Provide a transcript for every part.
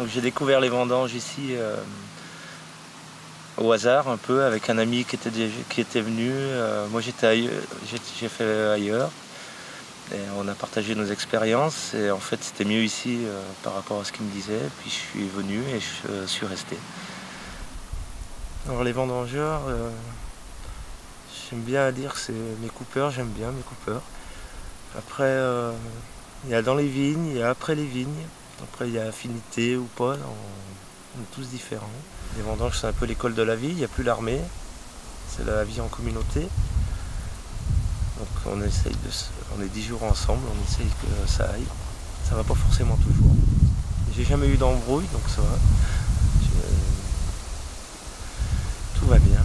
Donc j'ai découvert les vendanges ici au hasard un peu avec un ami qui était venu. Moi j'ai fait ailleurs et on a partagé nos expériences et en fait c'était mieux ici par rapport à ce qu'il me disait. Puis je suis venu et je suis resté. Alors les vendangeurs, j'aime bien à dire que c'est mes coupeurs, j'aime bien mes coupeurs. Après il y a dans les vignes, il y a après les vignes. Après il y a affinité ou pas, on est tous différents. Les vendanges c'est un peu l'école de la vie, il n'y a plus l'armée, c'est la vie en communauté. Donc on est 10 jours ensemble, on essaye que ça aille. Ça va pas forcément toujours. J'ai jamais eu d'embrouille, donc ça va. Tout va bien.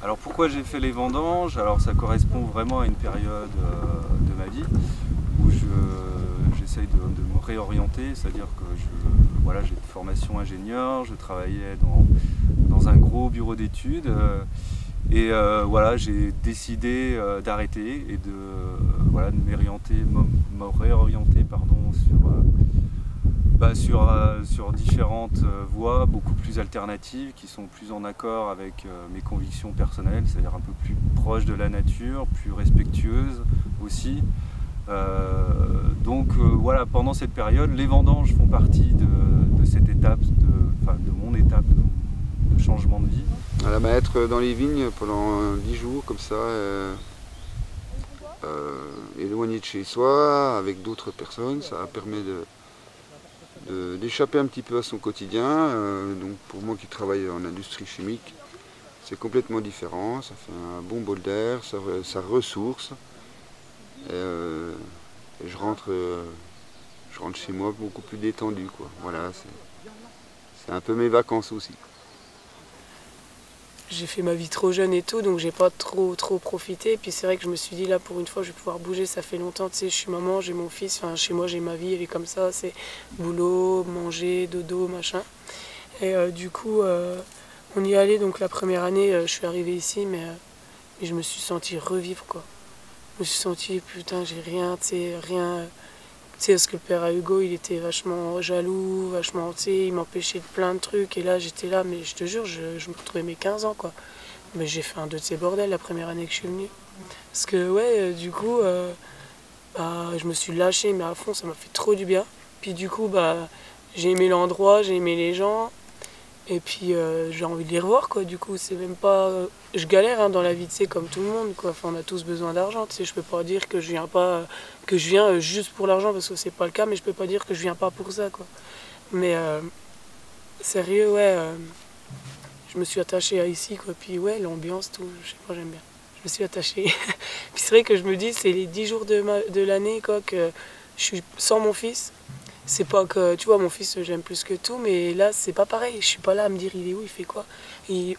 Alors pourquoi j'ai fait les vendanges? Alors ça correspond vraiment à une période de ma vie où j'essaye de me réorienter, c'est-à-dire que voilà, j'ai une formation ingénieur, je travaillais dans un gros bureau d'études et voilà, j'ai décidé d'arrêter et voilà, de me réorienter sur différentes voies beaucoup plus alternatives qui sont plus en accord avec mes convictions personnelles, c'est-à-dire un peu plus proche de la nature, plus respectueuse aussi. Donc voilà, pendant cette période, les vendanges font partie de cette étape, de mon étape de changement de vie. Voilà, être dans les vignes pendant 10 jours comme ça, éloigné de chez soi, avec d'autres personnes, ça permet d'échapper un petit peu à son quotidien. Donc pour moi qui travaille en industrie chimique, c'est complètement différent, ça fait un bon bol d'air, ça ressource. Et je rentre chez moi beaucoup plus détendu, quoi. Voilà, c'est un peu mes vacances aussi. J'ai fait ma vie trop jeune et tout, donc j'ai pas trop profité. Puis c'est vrai que je me suis dit là pour une fois je vais pouvoir bouger, ça fait longtemps, tu sais, je suis maman, j'ai mon fils, enfin chez moi j'ai ma vie, elle est comme ça, c'est boulot, manger, dodo, machin. Et du coup on y allait, donc la première année je suis arrivée ici, mais je me suis sentie revivre quoi. Je me suis sentie putain j'ai rien, tu sais, rien. Tu sais, parce que le père à Hugo, il était vachement jaloux, vachement, tu sais, il m'empêchait de plein de trucs. Et là, j'étais là, mais je te jure, je me retrouvais mes 15 ans, quoi. Mais j'ai fait un de ces bordels la première année que je suis venue. Parce que, ouais, du coup, je me suis lâchée, mais à fond, ça m'a fait trop du bien. Puis du coup, j'ai aimé l'endroit, j'ai aimé les gens. Et puis, j'ai envie de les revoir, quoi. Du coup, c'est même pas... je galère hein, dans la vie, tu sais, comme tout le monde, quoi. Enfin, on a tous besoin d'argent, tu sais. Je peux pas dire que je viens juste pour l'argent, parce que c'est pas le cas, mais je peux pas dire que je viens pas pour ça, quoi. Mais, sérieux, ouais, je me suis attachée à ici, quoi. Puis, ouais, l'ambiance, tout, je sais pas, j'aime bien. Je me suis attachée. Puis c'est vrai que je me dis, c'est les 10 jours de l'année, quoi, que je suis sans mon fils. C'est pas que, tu vois, mon fils, j'aime plus que tout, mais là, c'est pas pareil. Je suis pas là à me dire, il est où, il fait quoi.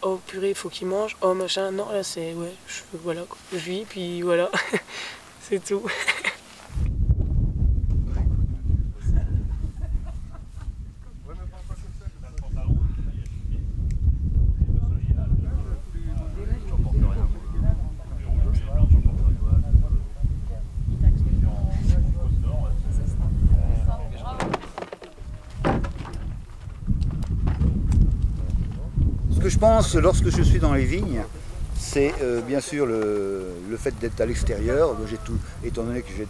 Oh purée, il faut qu'il mange, oh machin. Non, là, c'est, ouais, voilà, quoi. Je vis, puis voilà, c'est tout. Ce que je pense lorsque je suis dans les vignes, c'est bien sûr le fait d'être à l'extérieur. Étant donné que j'ai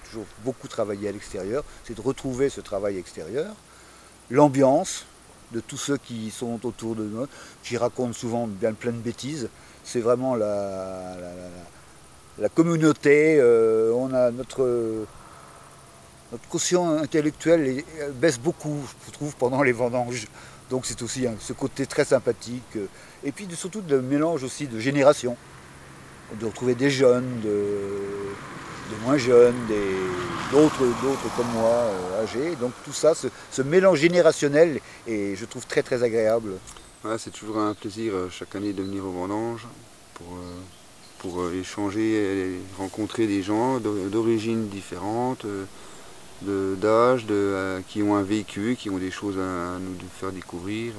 toujours beaucoup travaillé à l'extérieur, c'est de retrouver ce travail extérieur. L'ambiance de tous ceux qui sont autour de nous, qui racontent souvent bien plein de bêtises. C'est vraiment la communauté. On a notre quotient intellectuel baisse beaucoup, je trouve, pendant les vendanges. Donc c'est aussi ce côté très sympathique. Et puis surtout le mélange aussi de générations. De retrouver des jeunes, de moins jeunes, d'autres comme moi, âgés. Donc tout ça, ce mélange générationnel est, je trouve, très très agréable. Ouais, c'est toujours un plaisir chaque année de venir aux vendanges pour échanger et rencontrer des gens d'origines différentes. D'âge, qui ont un vécu, qui ont des choses à nous faire découvrir,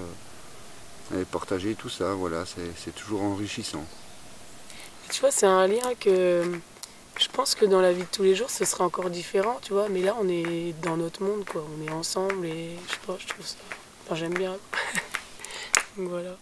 et partager tout ça, voilà, c'est toujours enrichissant. Tu vois, c'est un lien Je pense que dans la vie de tous les jours, ce sera encore différent, tu vois. Mais là, on est dans notre monde, quoi. On est ensemble et je sais pas, je trouve ça... Enfin, j'aime bien. Donc voilà.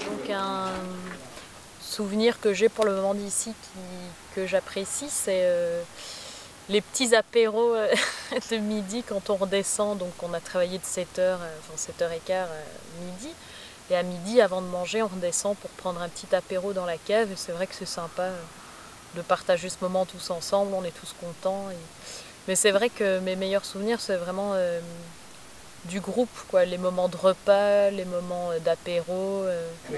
Donc un souvenir que j'ai pour le moment d'ici que j'apprécie, c'est les petits apéros de midi quand on redescend. Donc on a travaillé de 7h, enfin 7h15 midi. Et à midi, avant de manger, on redescend pour prendre un petit apéro dans la cave. Et c'est vrai que c'est sympa de partager ce moment tous ensemble, on est tous contents. Mais c'est vrai que mes meilleurs souvenirs, c'est vraiment du groupe, quoi. Les moments de repas, les moments d'apéro. Il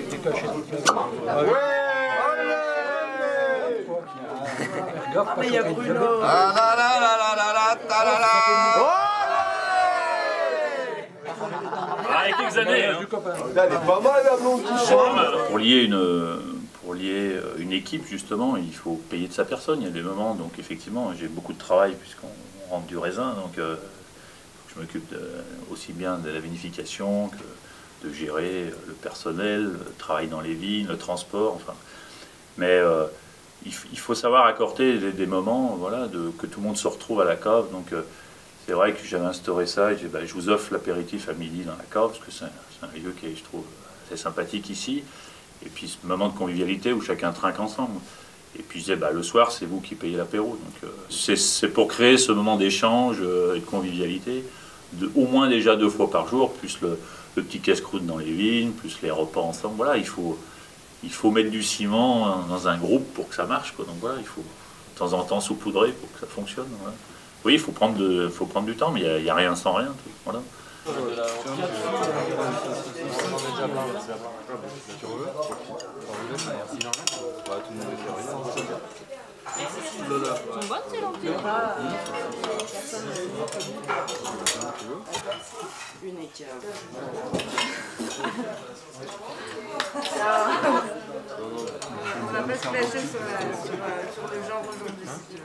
y a Bruno. Il y a quelques années. Pour lier une équipe, justement, il faut payer de sa personne. Il y a des moments, donc effectivement, j'ai beaucoup de travail puisqu'on rentre du raisin, donc je m'occupe aussi bien de la vinification que de gérer le personnel, le travail dans les vignes, le transport, enfin. Mais il faut savoir accorder des moments, voilà, que tout le monde se retrouve à la cave. Donc c'est vrai que j'avais instauré ça, et je vous offre l'apéritif à midi dans la cave, parce que c'est un lieu qui est, je trouve, assez sympathique ici. Et puis ce moment de convivialité où chacun trinque ensemble. Et puis je disais, le soir, c'est vous qui payez l'apéro. Donc c'est pour créer ce moment d'échange et de convivialité, au moins déjà 2 fois par jour, plus le petit casse-croûte dans les vignes, plus les repas ensemble. Voilà, il faut mettre du ciment dans un groupe pour que ça marche, quoi. Donc voilà, il faut de temps en temps saupoudrer pour que ça fonctionne. Voilà. Oui, il faut prendre du temps, mais il n'y a rien sans rien. Tout, voilà. Une écart. On n'a pas se placer sur le genre aujourd'hui, si tu veux.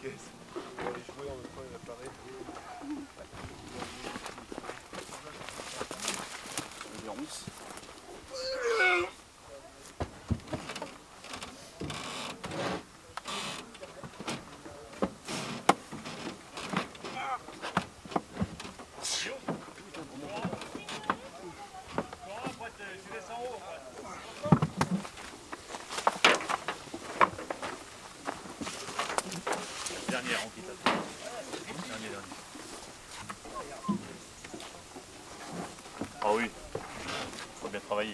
caisse. On va les jouer en même temps, il va paraître. Les rousses. Dernière, on quitte. Dernier. Ah oui, faut bien travailler.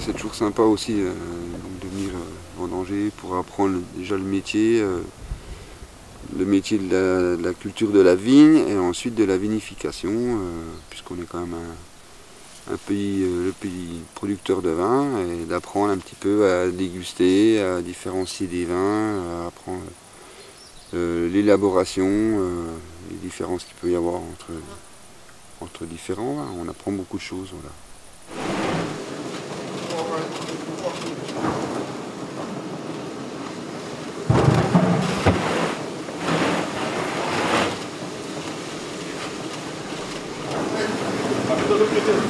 C'est toujours sympa aussi donc de venir vendanger pour apprendre déjà le métier de la culture de la vigne et ensuite de la vinification, puisqu'on est quand même le pays producteur de vin, et d'apprendre un petit peu à déguster, à différencier des vins, à apprendre l'élaboration, les différences qu'il peut y avoir entre différents vins. On apprend beaucoup de choses. Voilà.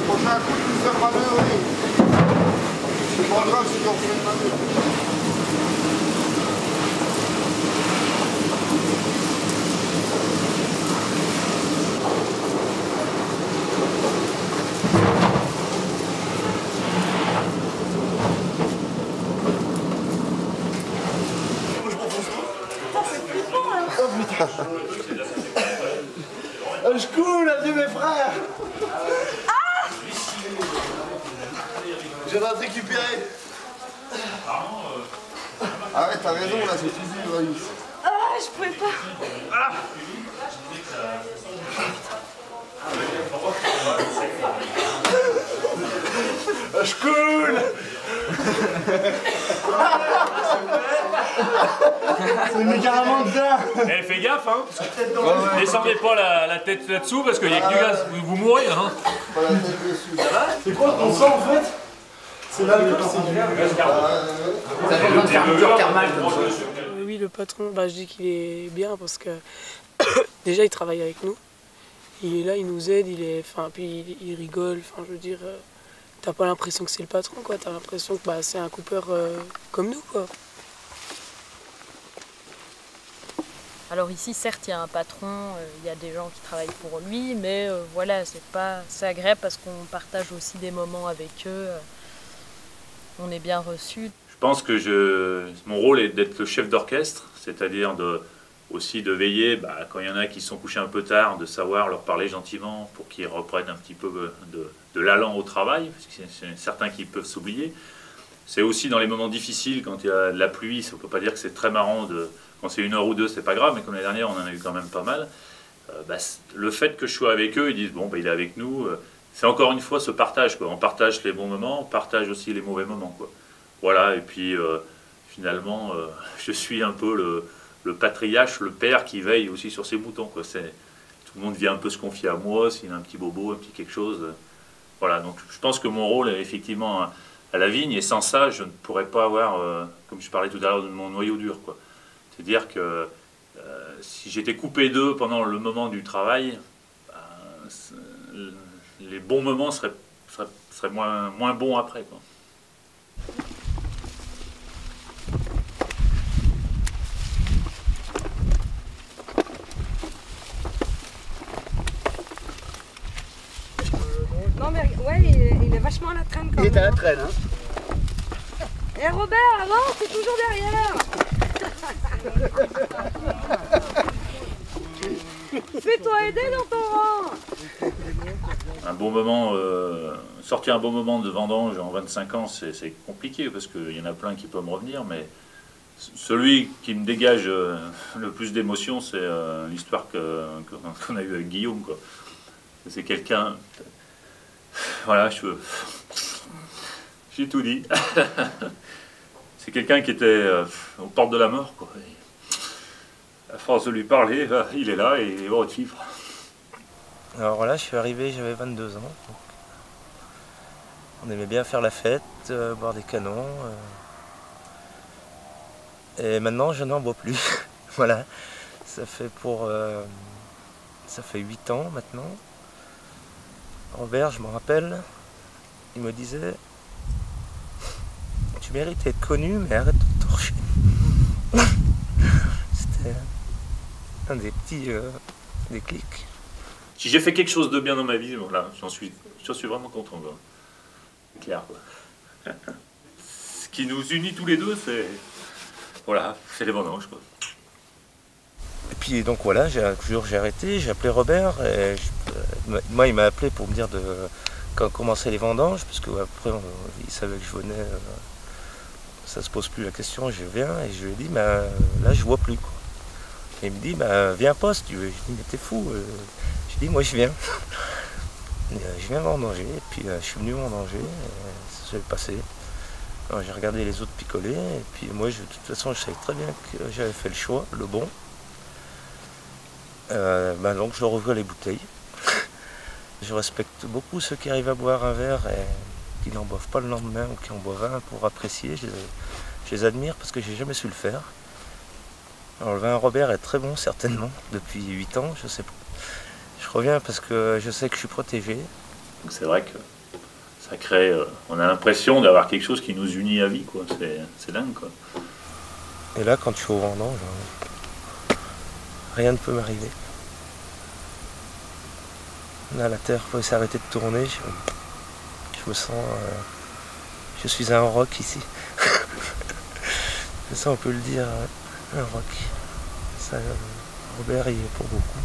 Prochain coup, tu fais manœuvrer. C'est pas grave si on fait une manœuvre. Je coule, adieu mes frères. Je viens de récupérer. Ah ouais, t'as raison, là, c'est tout dur, Alice. Ah, je pouvais pas. Je coule. C'est mis carrément dedans. Eh, fais gaffe, hein, parce que descendez pas la tête là-dessous parce qu'il y a que du gaz, vous mourrez, hein. Pas la tête dessus. C'est quoi ton sang en fait? C'est l'alcool, c'est du gaz carbone. Ça fait de faire un dur thermal comme ça. Oui, le patron, bah, je dis qu'il est bien parce que déjà il travaille avec nous. Il est là, il nous aide, puis il rigole. Enfin, je veux dire, t'as pas l'impression que c'est le patron, quoi. T'as l'impression que bah, c'est un coupeur comme nous, quoi. Alors ici, certes, il y a un patron, il y a des gens qui travaillent pour lui, mais voilà, c'est agréable parce qu'on partage aussi des moments avec eux. On est bien reçus. Je pense que mon rôle est d'être le chef d'orchestre, c'est-à-dire aussi de veiller, quand il y en a qui sont couchés un peu tard, de savoir leur parler gentiment pour qu'ils reprennent un petit peu de l'allant au travail, parce que c'est certains qui peuvent s'oublier. C'est aussi dans les moments difficiles, quand il y a de la pluie, on ne peut pas dire que c'est très marrant, quand c'est 1 heure ou 2, c'est pas grave, mais comme l'année dernière, on en a eu quand même pas mal. Le fait que je sois avec eux, ils disent, bon, il est avec nous, c'est encore une fois ce partage, quoi. On partage les bons moments, on partage aussi les mauvais moments, quoi. Voilà, et puis finalement, je suis un peu le patriarche, le père qui veille aussi sur ses moutons, quoi. Tout le monde vient un peu se confier à moi, s'il a un petit bobo, un petit quelque chose. Voilà, donc je pense que mon rôle est effectivement à la vigne, et sans ça, je ne pourrais pas avoir, comme je parlais tout à l'heure, de mon noyau dur, quoi. C'est-à-dire que si j'étais coupé d'eux pendant le moment du travail, les bons moments seraient moins bons après, quoi. Non mais ouais, il est vachement à la traîne quand même. Il est à la traîne, hein. Et Robert, avance, c'est toujours derrière. Fais-toi aider dans ton rang. Un bon moment, sortir un bon moment de vendange en 25 ans, c'est compliqué parce qu'il y en a plein qui peuvent me revenir, mais celui qui me dégage le plus d'émotion, c'est l'histoire qu'on a eue avec Guillaume, quoi. C'est quelqu'un... Voilà, je J'ai tout dit. C'est quelqu'un qui était aux portes de la mort, quoi. Et à force de lui parler, il est là et il est heureux de vivre. Alors là, je suis arrivé, j'avais 22 ans. Donc on aimait bien faire la fête, boire des canons. Et maintenant, je n'en bois plus. Voilà. Ça fait 8 ans maintenant. Robert, je me rappelle, il me disait « Tu mérites d'être connu, mais arrête de te torcher. » C'était un des petits déclics. Si j'ai fait quelque chose de bien dans ma vie, voilà, j'en suis vraiment content. C'est clair, quoi. Ce qui nous unit tous les deux, c'est les vendanges, quoi. Et puis donc voilà, j'ai arrêté, j'ai appelé Robert, et moi il m'a appelé pour me dire de quand commençaient les vendanges, parce que après il savait que je venais, ça se pose plus la question, je viens, et je lui ai dit là je vois plus, quoi. Et il me dit viens pas si tu veux. Je dis mais t'es fou. Je dis moi je viens. Je viens vendanger, et puis je suis venu vendanger, et ça s'est passé. Alors j'ai regardé les autres picoler, et puis moi de toute façon je savais très bien que j'avais fait le choix, le bon. Donc je rouvre les bouteilles. Je respecte beaucoup ceux qui arrivent à boire un verre et qui n'en boivent pas le lendemain ou qui en boivent un pour apprécier. Je les admire parce que j'ai jamais su le faire. Alors le vin Robert est très bon certainement, depuis 8 ans, je sais pas. Je reviens parce que je sais que je suis protégé. Donc c'est vrai que ça crée, on a l'impression d'avoir quelque chose qui nous unit à vie, quoi. C'est dingue, quoi. Et là quand je suis au vendange, rien ne peut m'arriver. Là, la terre peut s'arrêter de tourner. Je me sens... je suis un roc ici. Ça, on peut le dire, un roc. Ça, Robert y est pour beaucoup.